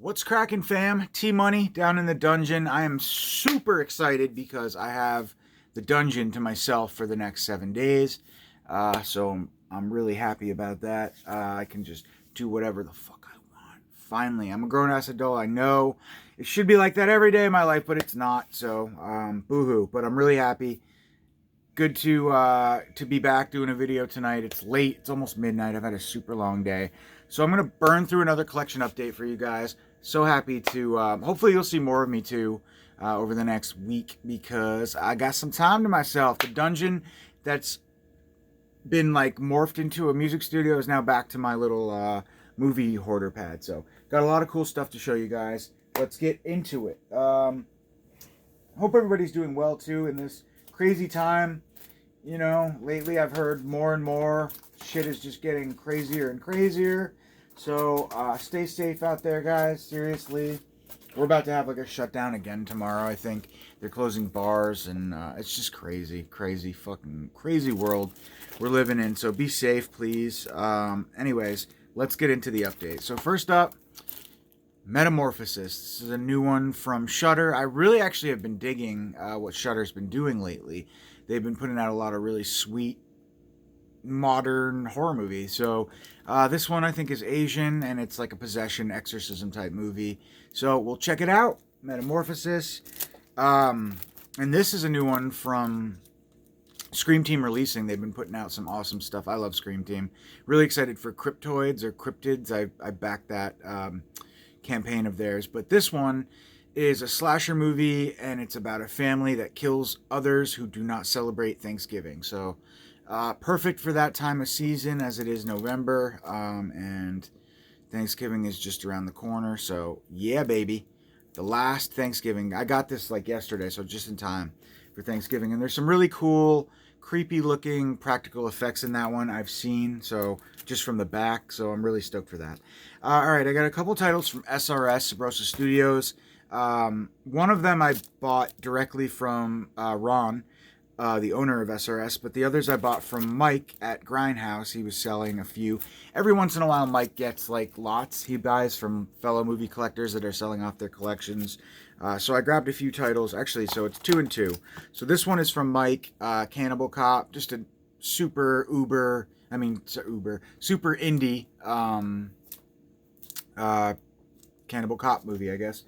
What's cracking, fam? T-Money down in the dungeon. I am super excited because I have the dungeon to myself for the next 7 days. So I'm really happy about that. I can just do whatever the fuck I want. Finally, I'm a grown-ass adult. I know it should be like that every day of my life, but it's not. So, boo-hoo. But I'm really happy. Good to be back doing a video tonight. It's late. It's almost midnight. I've had a super long day. So I'm going to burn through another collection update for you guys. So happy to, hopefully you'll see more of me too over the next week because I got some time to myself. The dungeon that's been like morphed into a music studio is now back to my little movie hoarder pad. So got a lot of cool stuff to show you guys. Let's get into it. Hope everybody's doing well too in this crazy time. You know, lately I've heard more and more shit is just getting crazier and crazier. So stay safe out there, guys. Seriously. We're about to have like a shutdown again tomorrow, I think. They're closing bars and it's just crazy, fucking crazy world we're living in. So be safe, please. Anyways, let's get into the update. So first up, Metamorphosis. This is a new one from Shudder. I really actually have been digging what Shudder's been doing lately. They've been putting out a lot of really sweet modern horror movies. So this one I think is Asian and it's like a possession exorcism type movie. So we'll check it out. Metamorphosis. And this is a new one from Scream Team Releasing. They've been putting out some awesome stuff. I love Scream Team. Really excited for Cryptoids or Cryptids. I backed that campaign of theirs. But this one is a slasher movie and it's about a family that kills others who do not celebrate Thanksgiving. So perfect for that time of season as it is November and Thanksgiving is just around the corner. So yeah, baby, the last Thanksgiving. I got this like yesterday, so just in time for Thanksgiving. And there's some really cool creepy looking practical effects in that one I've seen, so just from the back, so I'm really stoked for that. Alright, I got a couple titles from SRS, Sabrosa Studios. One of them I bought directly from Ron, the owner of SRS, but the others I bought from Mike at Grindhouse. He was selling a few. Every once in a while, Mike gets like lots he buys from fellow movie collectors that are selling off their collections. So I grabbed a few titles, actually, so it's 2 and 2. So this one is from Mike, Cannibal Cop, just a super super indie Cannibal Cop movie, I guess.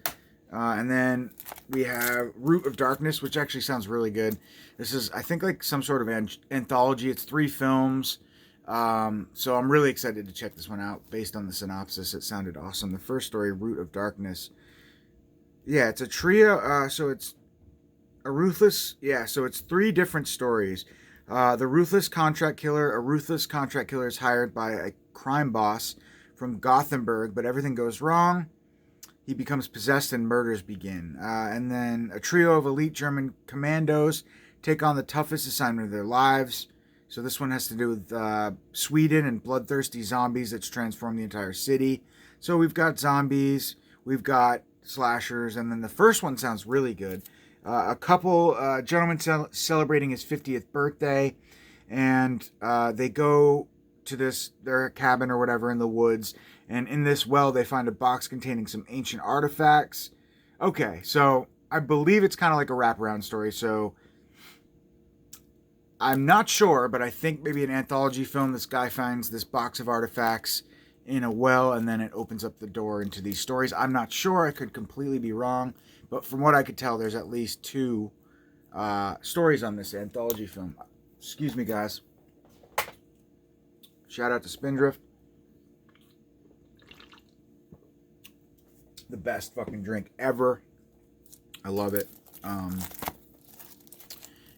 And then we have Root of Darkness, which actually sounds really good. This is, I think, like some sort of anthology. It's 3 films. So I'm really excited to check this one out based on the synopsis. It sounded awesome. The first story, Root of Darkness. Yeah, it's a trio. So it's a ruthless. Yeah, so it's 3 different stories. The ruthless contract killer. A ruthless contract killer is hired by a crime boss from Gothenburg, but everything goes wrong. He becomes possessed and murders begin. And then a trio of elite German commandos take on the toughest assignment of their lives. So this one has to do with Sweden and bloodthirsty zombies that's transformed the entire city. So we've got zombies, we've got slashers, and then the first one sounds really good. A couple gentlemen celebrating his 50th birthday, and they go to their cabin or whatever in the woods, and in this well they find a box containing some ancient artifacts. Okay, so I believe it's kind of like a wraparound story, so I'm not sure, but I think maybe an anthology film. This guy finds this box of artifacts in a well, and then it opens up the door into these stories. I'm not sure. I could completely be wrong, but from what I could tell, there's at least 2 stories on this anthology film. Excuse me, guys. Shout out to Spindrift. The best fucking drink ever. I love it.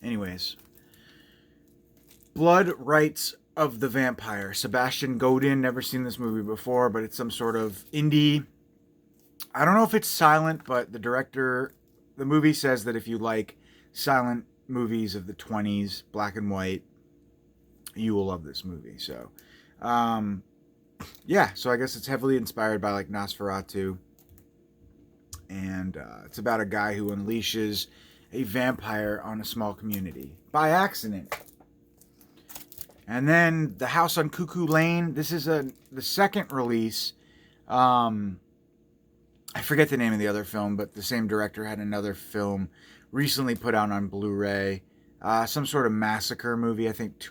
Anyways. Blood Rights of the Vampire. Sebastian Godin. Never seen this movie before, but it's some sort of indie. I don't know if it's silent, but the movie says that if you like silent movies of the 20s, black and white, you will love this movie. So, yeah, so I guess it's heavily inspired by like Nosferatu. And it's about a guy who unleashes a vampire on a small community by accident. And then The House on Cuckoo Lane. This is the second release. I forget the name of the other film, but the same director had another film recently put out on Blu-ray. Some sort of massacre movie, I think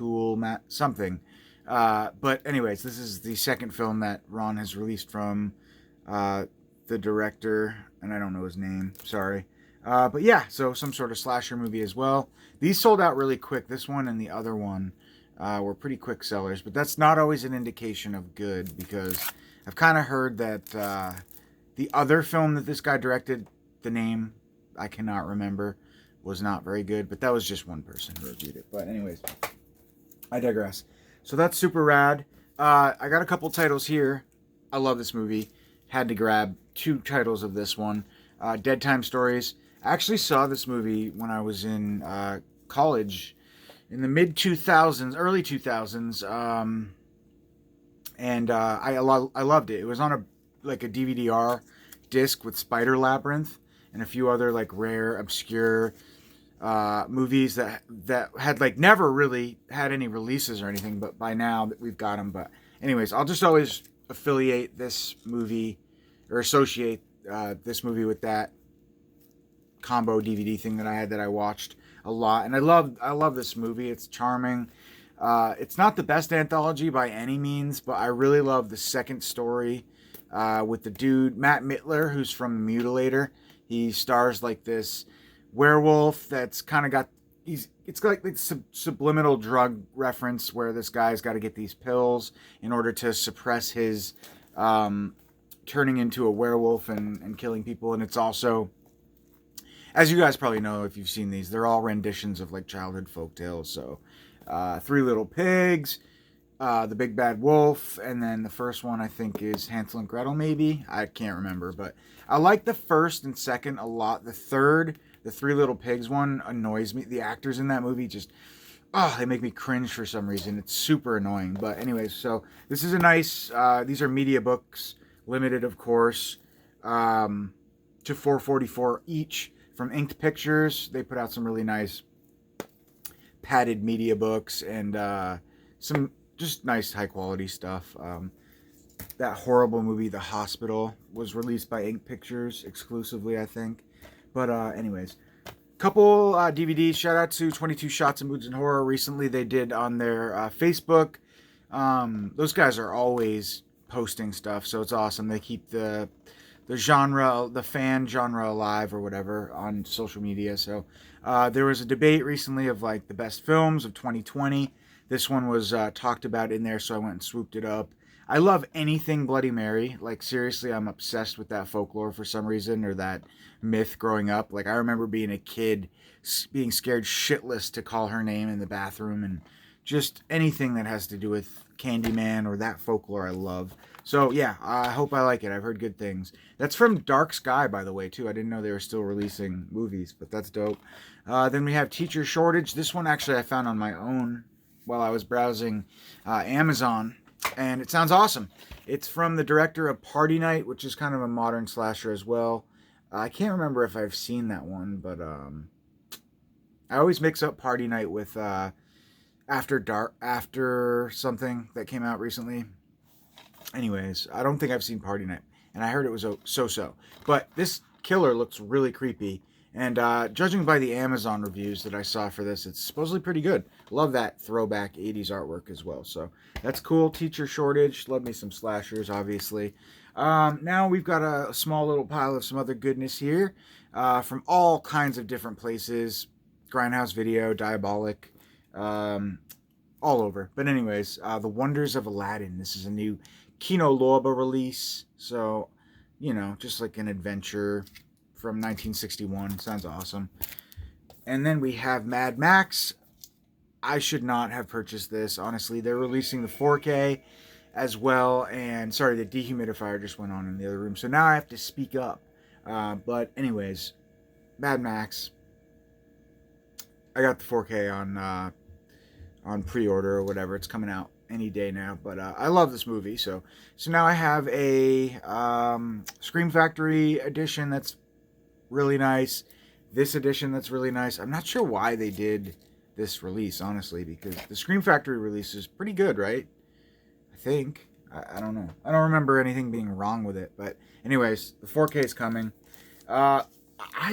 something. But anyways, this is the second film that Ron has released from the director, and I don't know his name, sorry. But yeah, so some sort of slasher movie as well. These sold out really quick. This one and the other one were pretty quick sellers, but that's not always an indication of good, because I've kind of heard that the other film that this guy directed, the name I cannot remember, was not very good, but that was just one person who reviewed it. But anyways, I digress. So that's super rad. I got a couple titles here. I love this movie. Had to grab 2 titles of this one. Dead Time Stories. I actually saw this movie when I was in college in the mid-2000s, early 2000s, and I loved it. It was on a DVD-R disc with Spider Labyrinth and a few other like rare, obscure movies that had like never really had any releases or anything, but by now that we've got them. But anyways, I'll just always affiliate this movie or associate this movie with that combo DVD thing that I had that I watched a lot, and I love this movie. It's charming. It's not the best anthology by any means, but I really love the second story with the dude Matt Mittler, who's from The Mutilator. He stars like this werewolf that's kind of got it's like subliminal drug reference where this guy's got to get these pills in order to suppress his turning into a werewolf and killing people. And it's also, as you guys probably know if you've seen these, they're all renditions of like childhood folktales. So Three Little Pigs, The Big Bad Wolf, and then the first one I think is Hansel and Gretel, maybe. I can't remember, but I like the first and second a lot. The third, the Three Little Pigs one, annoys me. The actors in that movie just, they make me cringe for some reason. It's super annoying. But anyways, so this is a nice, these are media books, limited of course, to $4.44 each from Inked Pictures. They put out some really nice padded media books and some just nice high quality stuff. That horrible movie, The Hospital, was released by Ink Pictures exclusively, I think. But anyways, couple DVDs. Shout out to 22 Shots of Moods and Horror. Recently they did on their Facebook. Those guys are always posting stuff, so it's awesome. They keep the genre, the fan genre alive or whatever on social media. So there was a debate recently of like the best films of 2020. This one was talked about in there, so I went and swooped it up. I love anything Bloody Mary. Like, seriously, I'm obsessed with that folklore for some reason, or that myth growing up. Like, I remember being a kid, being scared shitless to call her name in the bathroom, and just anything that has to do with Candyman or that folklore I love. So, yeah, I hope I like it. I've heard good things. That's from Dark Sky, by the way, too. I didn't know they were still releasing movies, but that's dope. Then we have Teacher Shortage. This one, actually, I found on my own while I was browsing Amazon, and it sounds awesome. It's from the director of Party Night, which is kind of a modern slasher as well. I can't remember if I've seen that one, but I always mix up Party Night with After something that came out recently. Anyways, I don't think I've seen Party Night, and I heard it was so-so. But this killer looks really creepy, and judging by the Amazon reviews that I saw for this, it's supposedly pretty good. Love that throwback 80s artwork as well, so that's cool. Teacher Shortage. Love me some slashers, obviously. Now we've got a small little pile of some other goodness here from all kinds of different places. Grindhouse Video, Diabolic, all over. But anyways, The Wonders of Aladdin. This is a new Kino Lorber release, so, you know, just like an adventure from 1961. Sounds awesome. And then we have Mad Max. I should not have purchased this, honestly. They're releasing the 4K as well, and sorry, the dehumidifier just went on in the other room, so now I have to speak up. But anyways, Mad Max. I got the 4K on pre-order or whatever. It's coming out any day now, but I love this movie. So now I have a Scream Factory edition that's really nice. This edition that's really nice. I'm not sure why they did this release, honestly, because the Scream Factory release is pretty good, right? I think. I don't know. I don't remember anything being wrong with it. But anyways, the 4K is coming. I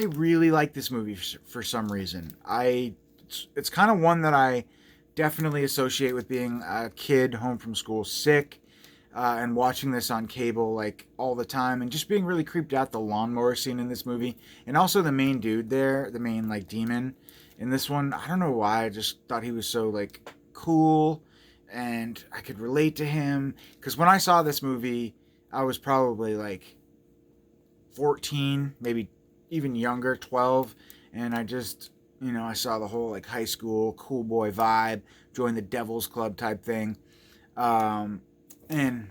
really like this movie for some reason. It's kind of one that I definitely associate with being a kid home from school sick, and watching this on cable like all the time, and just being really creeped out the lawnmower scene in this movie, and also the main dude there, the main like demon in this one. I don't know why, I just thought he was so like cool, and I could relate to him because when I saw this movie, I was probably like 14, maybe even younger, 12, and I just, I saw the whole like high school cool boy vibe, join the Devil's Club type thing. And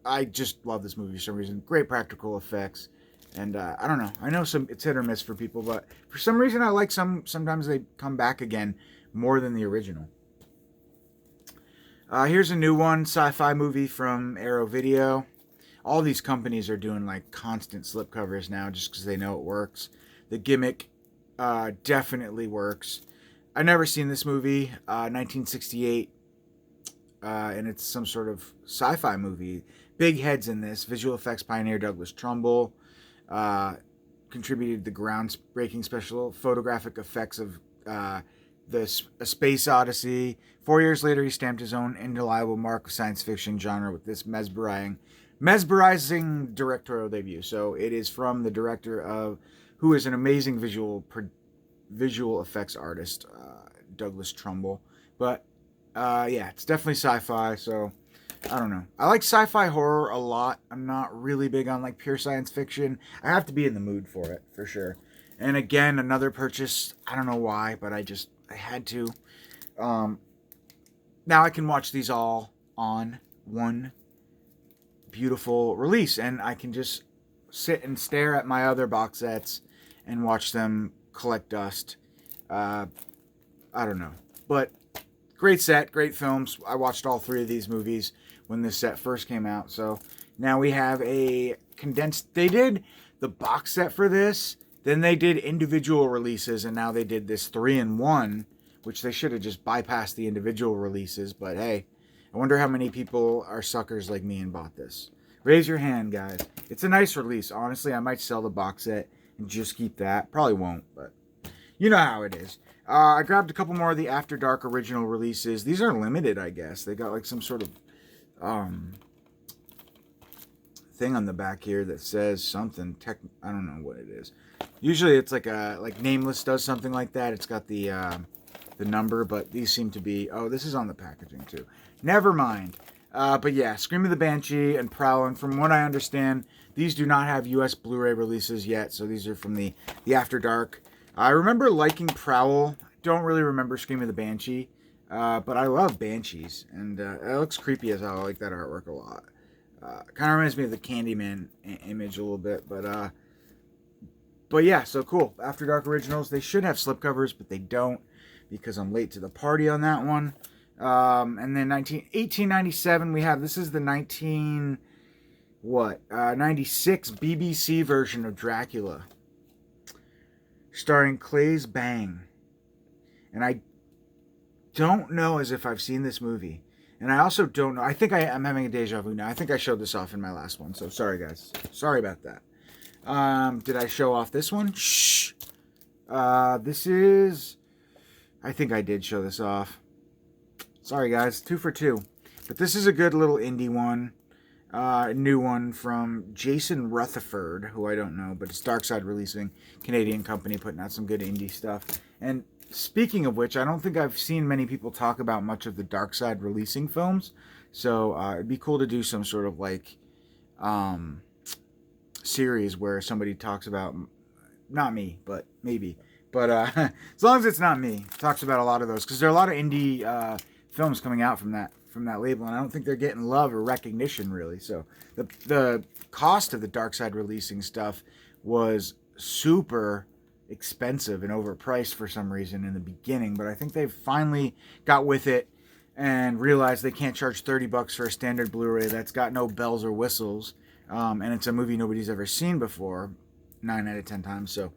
I just love this movie for some reason. Great practical effects. And I don't know. I know it's hit or miss for people, but for some reason I like sometimes they come back again more than the original. Here's a new one, sci-fi movie from Arrow Video. All these companies are doing like constant slipcovers now just because they know it works. The gimmick definitely works. I never seen this movie, 1968, and it's some sort of sci-fi movie. Big heads in this. Visual effects pioneer Douglas Trumbull contributed the groundbreaking special photographic effects of A Space Odyssey. 4 years later, he stamped his own indelible mark of science fiction genre with this mesmerizing directorial debut. So it is from the director who is an amazing visual effects artist, Douglas Trumbull. But yeah, it's definitely sci-fi. So I don't know. I like sci-fi horror a lot. I'm not really big on like pure science fiction. I have to be in the mood for it for sure. And again, another purchase. I don't know why, but I had to. Now I can watch these all on one beautiful release, and I can just sit and stare at my other box sets and watch them collect dust. I don't know, but great set, great films. I watched all 3 of these movies when this set first came out. So now we have a condensed. They did the box set for this, then they did individual releases, and now they did this 3-in-1, which they should have just bypassed the individual releases. But hey, I wonder how many people are suckers like me and bought this. Raise your hand, guys. It's a nice release. Honestly, I might sell the box set and just keep that. Probably won't, but you know how it is. I grabbed a couple more of the After Dark original releases. These are limited, I guess. They got like some sort of thing on the back here that says something. I don't know what it is. Usually it's like Nameless does something like that. It's got the number, but these seem to be. Oh, this is on the packaging too. Never mind. But yeah, Scream of the Banshee and Prowl. And from what I understand, these do not have U.S. Blu-ray releases yet. So these are from the After Dark. I remember liking Prowl. Don't really remember Scream of the Banshee. But I love Banshees. And it looks creepy as hell. I like that artwork a lot. Kind of reminds me of the Candyman image a little bit. But yeah, so cool. After Dark Originals. They should have slipcovers, but they don't, because I'm late to the party on that one. And then 1897 we have, this is the 96 BBC version of Dracula, starring Claes Bang. And I don't know as if I've seen this movie. And I also don't know, I think I'm having a deja vu now. I think I showed this off in my last one, so sorry guys. Sorry about that. Did I show off this one? Shh. This is, I think I did show this off. Sorry guys, 2 for 2. But this is a good little indie one. New one from Jason Rutherford, who I don't know, but it's Darkside releasing. Canadian company putting out some good indie stuff. And speaking of which, I don't think I've seen many people talk about much of the Darkside releasing films. So it'd be cool to do some sort of like series where somebody talks about, not me, but maybe. But as long as it's not me, talks about a lot of those. Because there are a lot of indie films coming out from that label, and I don't think they're getting love or recognition really. So the cost of the Darkside releasing stuff was super expensive and overpriced for some reason in the beginning, but I think they've finally got with it and realized they can't charge $30 for a standard Blu-ray that's got no bells or whistles, and it's a movie nobody's ever seen before 9 out of 10 times, so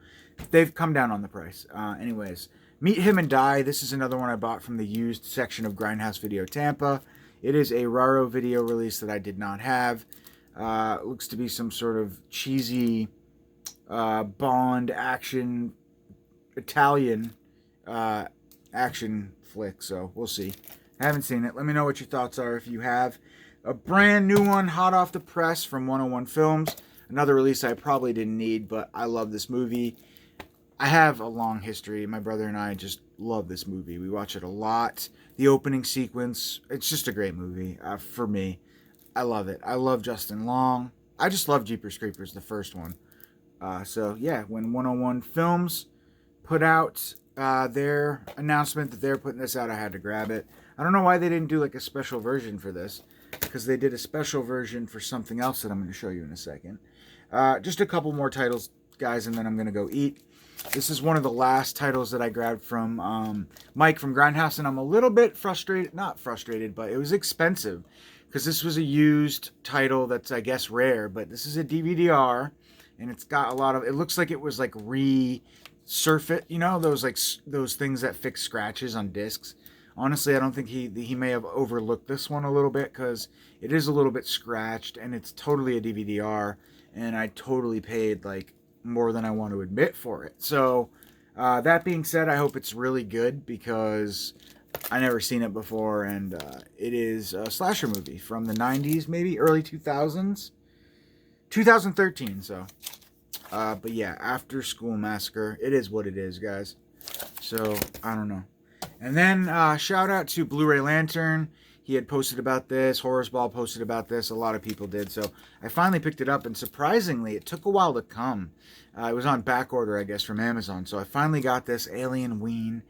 they've come down on the price. Anyways, Meet Him and Die. This is another one I bought from the used section of Grindhouse Video Tampa. It is a Raro video release that I did not have. It looks to be some sort of cheesy Bond action, Italian action flick, so we'll see. I haven't seen it. Let me know what your thoughts are if you have. A brand new one, hot off the press from 101 Films. Another release I probably didn't need, but I love this movie. I have a long history. My brother and I just love this movie. We watch it a lot. The opening sequence, it's just a great movie for me. I love it. I love Justin Long. I just love Jeepers Creepers, the first one. So, yeah, when 101 Films put out their announcement that they're putting this out, I had to grab it. I don't know why they didn't do like a special version for this, because they did a special version for something else that I'm going to show you in a second. Just a couple more titles, guys, and then I'm going to go eat. This is one of the last titles that I grabbed from Mike from Grindhouse, and I'm a little bit frustrated, not frustrated, but it was expensive, because this was a used title that's, I guess, rare, but this is a DVD-R, and it's got a lot of, it looks like it was like resurfaced, you know, those things that fix scratches on discs. Honestly, I don't think he may have overlooked this one a little bit, because it is a little bit scratched, and it's totally a DVD-R, and I totally paid like more than I want to admit for it. So that being said, I hope it's really good, because I never seen it before, and it is a slasher movie from the 90s, maybe early 2000s, 2013. So but yeah, After School Massacre. It is what it is, guys. So I don't know. And then shout out to Blu-ray Lantern. He had posted about this. Horrors Ball posted about this. A lot of people did. So I finally picked it up, and surprisingly, it took a while to come. It was on back order, I guess, from Amazon. So I finally got this Alienween.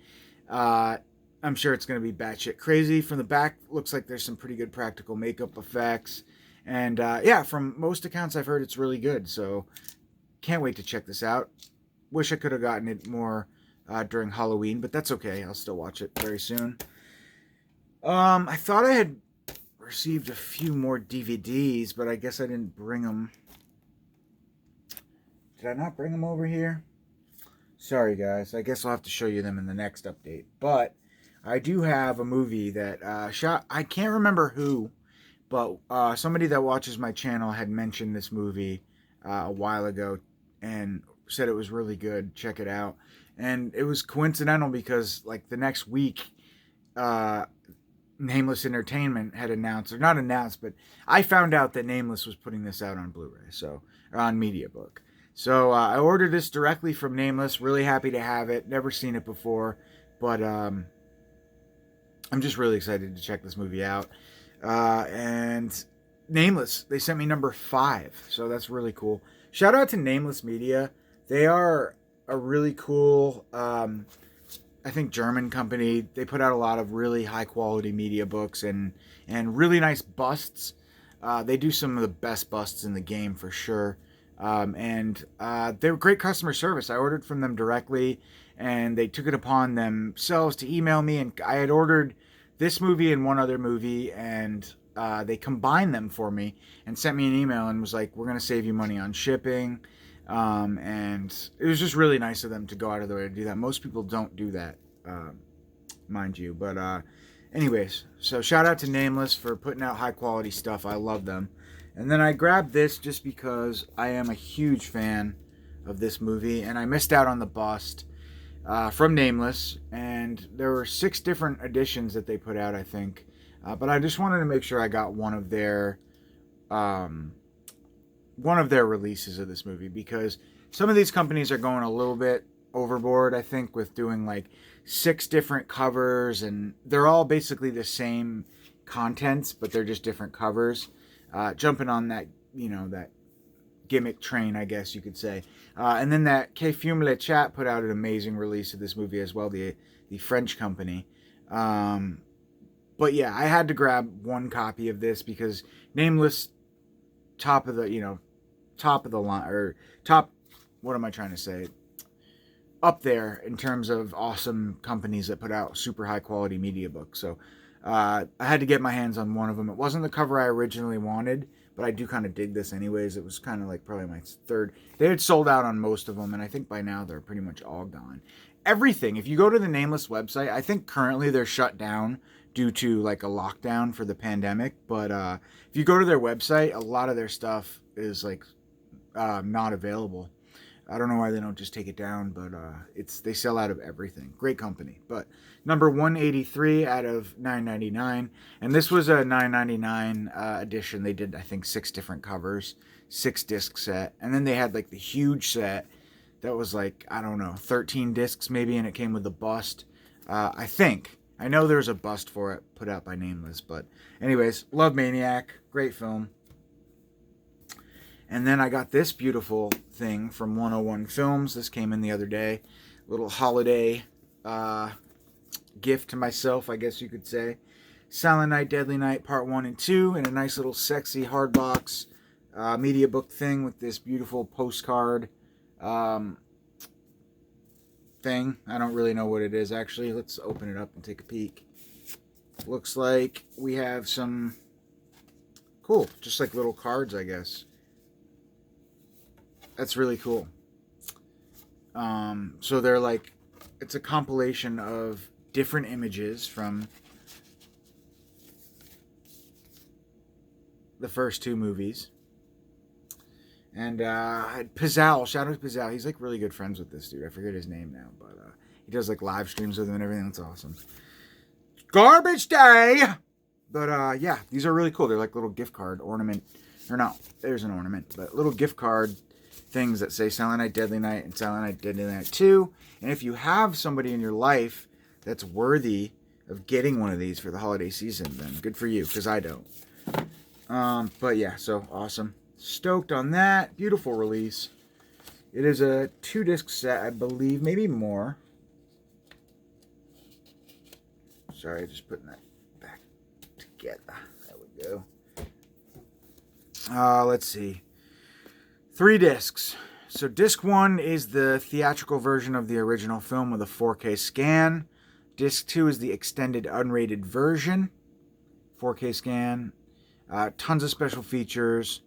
I'm sure it's going to be batshit crazy. From the back, looks like there's some pretty good practical makeup effects. And yeah, from most accounts I've heard, it's really good. So can't wait to check this out. Wish I could have gotten it more during Halloween, but that's okay. I'll still watch it very soon. I thought I had received a few more DVDs, but I guess I didn't bring them. Did I not bring them over here? Sorry, guys. I guess I'll have to show you them in the next update. But I do have a movie that I can't remember who, but somebody that watches my channel had mentioned this movie a while ago and said it was really good. Check it out. And it was coincidental because like the next week, Nameless Entertainment had announced, or not announced, but I found out that Nameless was putting this out on Blu-ray, so, or on MediaBook. So I ordered this directly from Nameless. Really happy to have it. Never seen it before, but I'm just really excited to check this movie out. And Nameless, they sent me number 5, so that's really cool. Shout out to Nameless Media. They are a really cool, I think, German company. They put out a lot of really high quality media books and really nice busts. They do some of the best busts in the game for sure. And they were great customer service. I ordered from them directly, and they took it upon themselves to email me. And I had ordered this movie and one other movie, and they combined them for me and sent me an email and was like, we're going to save you money on shipping. And it was just really nice of them to go out of their way to do that. Most people don't do that, mind you. But anyways, so shout out to Nameless for putting out high quality stuff. I love them. And then I grabbed this just because I am a huge fan of this movie, and I missed out on the bust from Nameless. And there were 6 different editions that they put out, I think. But I just wanted to make sure I got one of their releases of this movie, because some of these companies are going a little bit overboard, I think, with doing like 6 different covers, and they're all basically the same contents, but they're just different covers. Jumping on that, you know, that gimmick train, I guess you could say. And then that Que Fume Le Chat put out an amazing release of this movie as well, the French company. But yeah, I had to grab one copy of this because Nameless, top of the line, or top, what am I trying to say? Up there in terms of awesome companies that put out super high quality media books. So I had to get my hands on one of them. It wasn't the cover I originally wanted, but I do kind of dig this anyways. It was kind of like probably my third. They had sold out on most of them, and I think by now they're pretty much all gone. Everything, if you go to the Nameless website, I think currently they're shut down due to like a lockdown for the pandemic. But if you go to their website, a lot of their stuff is like not available. I don't know why they don't just take it down, but they sell out of everything. Great company. But number 183 out of 999, and this was a 999 edition. They did, I think, 6 different covers, 6 disc set, and then they had like the huge set that was like, I don't know, 13 discs maybe, and it came with a bust. I think I know there's a bust for it put out by Nameless, but anyways, love Maniac, great film. And then I got this beautiful thing from 101 Films. This came in the other day. Little holiday gift to myself, I guess you could say. Silent Night, Deadly Night, Part 1 and 2, in a nice little sexy hardbox media book thing with this beautiful postcard thing. I don't really know what it is, actually. Let's open it up and take a peek. Looks like we have some cool, just like little cards, I guess. That's really cool. So they're like, it's a compilation of different images from the first 2 movies. And Pizzal, shout out to Pizzal. He's like really good friends with this dude. I forget his name now, but he does like live streams with him and everything. That's awesome. Garbage day! But yeah, these are really cool. They're like little gift card ornament. Or no, there's an ornament, but little gift card things that say Silent Night, Deadly Night, and Silent Night, Deadly Night 2. And if you have somebody in your life that's worthy of getting one of these for the holiday season, then good for you, because I don't. But yeah, so awesome. Stoked on that. Beautiful release. It is a 2-disc set, I believe, maybe more. Sorry, just putting that back together. There we go. Let's see. 3 discs. So disc 1 is the theatrical version of the original film with a 4K scan. Disc 2 is the extended unrated version. 4K scan. Tons of special features.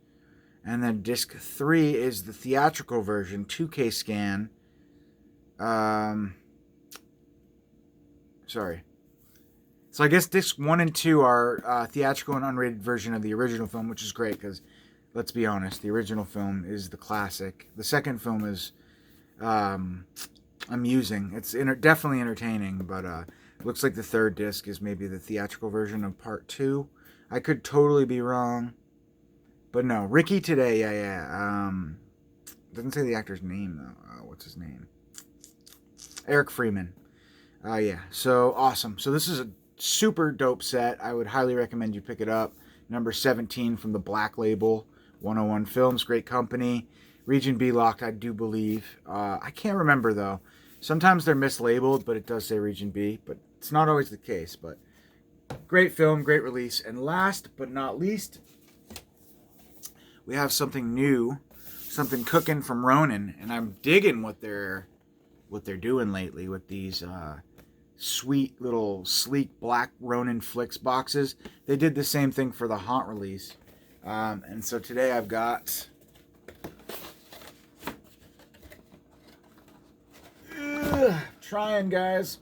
And then disc 3 is the theatrical version, 2K scan. Sorry. So I guess discs 1 and 2 are theatrical and unrated version of the original film, which is great because, let's be honest, the original film is the classic. The second film is amusing. It's definitely entertaining, but it looks like the 3rd disc is maybe the theatrical version of Part 2. I could totally be wrong. But no, Ricky Today, yeah. Doesn't say the actor's name, though. What's his name? Eric Freeman. Yeah, so awesome. So this is a super dope set. I would highly recommend you pick it up. Number 17 from the Black Label, 101 Films, great company. Region B locked, I do believe. I can't remember, though. Sometimes they're mislabeled, but it does say Region B. But it's not always the case. But great film, great release. And last but not least, we have something new, something cooking from Ronin, and I'm digging what they're doing lately with these sweet little sleek black Ronin Flicks boxes. They did the same thing for the Haunt release, and so today I've got trying, guys.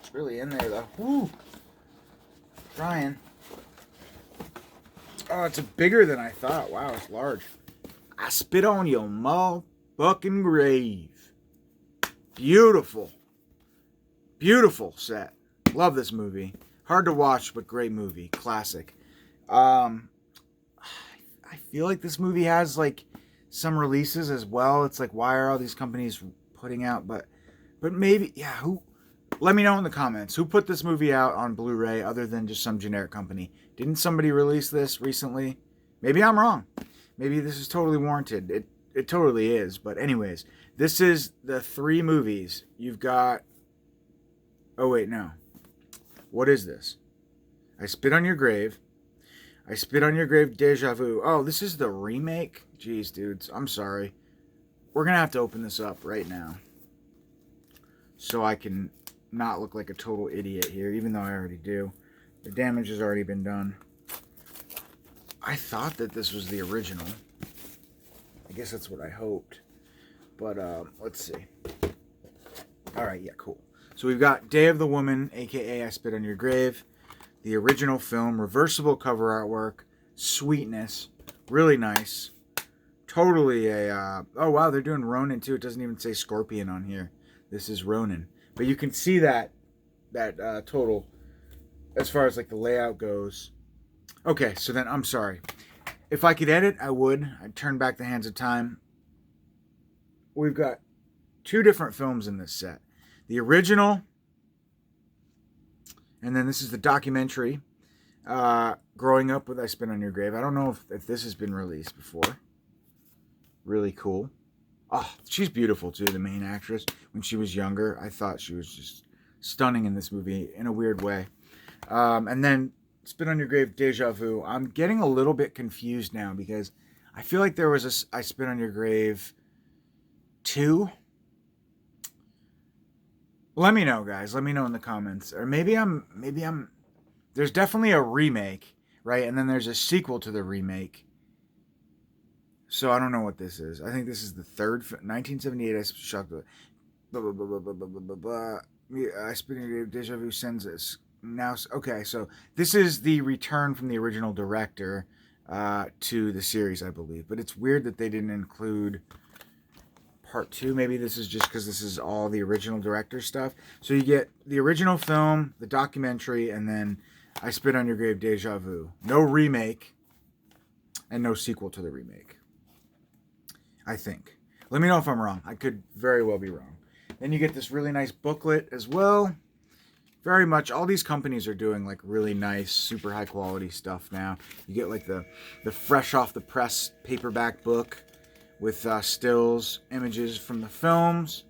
It's really in there though. Woo, trying. Oh, it's bigger than I thought. Wow, it's large. I spit on your motherfucking grave. Beautiful. Beautiful set. Love this movie. Hard to watch, but great movie. Classic. I feel like this movie has like some releases as well. It's like, why are all these companies putting out? But maybe, yeah, who? Let me know in the comments. Who put this movie out on Blu-ray other than just some generic company? Didn't somebody release this recently? Maybe I'm wrong. Maybe this is totally warranted. It totally is. But anyways, this is the 3 movies. You've got... Oh, wait, no. What is this? I Spit on Your Grave. I Spit on Your Grave, Deja Vu. Oh, this is the remake? Jeez, dudes. I'm sorry. We're going to have to open this up right now, so I can not look like a total idiot here, even though I already do. The damage has already been done. I thought that this was the original. I guess that's what I hoped. But, let's see. Alright, yeah, cool. So we've got Day of the Woman, aka I Spit on Your Grave, the original film, reversible cover artwork, sweetness, really nice. Totally a, oh wow, they're doing Ronin too. It doesn't even say Scorpion on here. This is Ronin. But you can see that total as far as like the layout goes. Okay, so then I'm sorry. If I could edit, I would. I'd turn back the hands of time. We've got 2 different films in this set. The original, and then this is the documentary, Growing Up with I Spit on Your Grave. I don't know if this has been released before. Really cool. Oh, she's beautiful too, the main actress. When she was younger, I thought she was just stunning in this movie in a weird way. And then Spit on Your Grave, Deja Vu. I'm getting a little bit confused now because I feel like there was a I Spit on Your Grave 2. Let me know, guys. Let me know in the comments. Or maybe I'm there's definitely a remake, right? And then there's a sequel to the remake. So I don't know what this is. I think this is the third 1978 I shocked I Spit on Your Grave, Deja Vu sends this. Now, okay, so this is the return from the original director to the series, I believe. But it's weird that they didn't include part 2. Maybe this is just because this is all the original director stuff. So you get the original film, the documentary, and then I Spit on Your Grave, Deja Vu. No remake, and no sequel to the remake. I think. Let me know if I'm wrong. I could very well be wrong. Then you get this really nice booklet as well. Very much, all these companies are doing like really nice, super high quality stuff now. You get like the fresh off the press paperback book with stills, images from the films,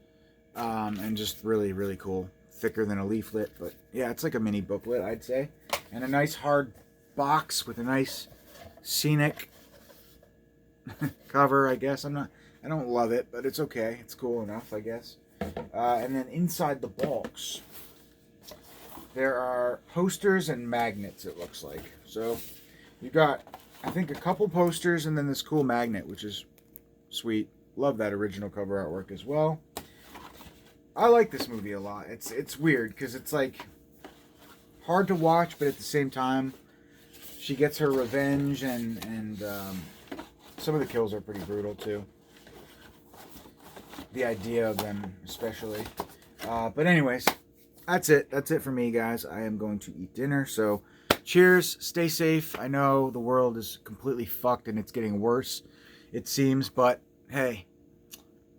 and just really, really cool. Thicker than a leaflet, but yeah, it's like a mini booklet, I'd say. And a nice hard box with a nice scenic cover, I guess. I don't love it, but it's okay. It's cool enough, I guess. And then inside the box, there are posters and magnets, it looks like. So you got, I think, a couple posters and then this cool magnet, which is sweet. Love that original cover artwork as well. I like this movie a lot. It's weird because it's like hard to watch, but at the same time, she gets her revenge, and some of the kills are pretty brutal too. The idea of them, especially. But anyways, that's it. That's it for me, guys. I am going to eat dinner. So, cheers. Stay safe. I know the world is completely fucked and it's getting worse, it seems. But hey,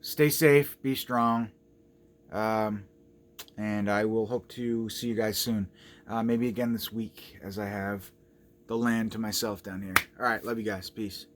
stay safe. Be strong. And I will hope to see you guys soon. Maybe again this week, as I have the land to myself down here. All right. Love you guys. Peace.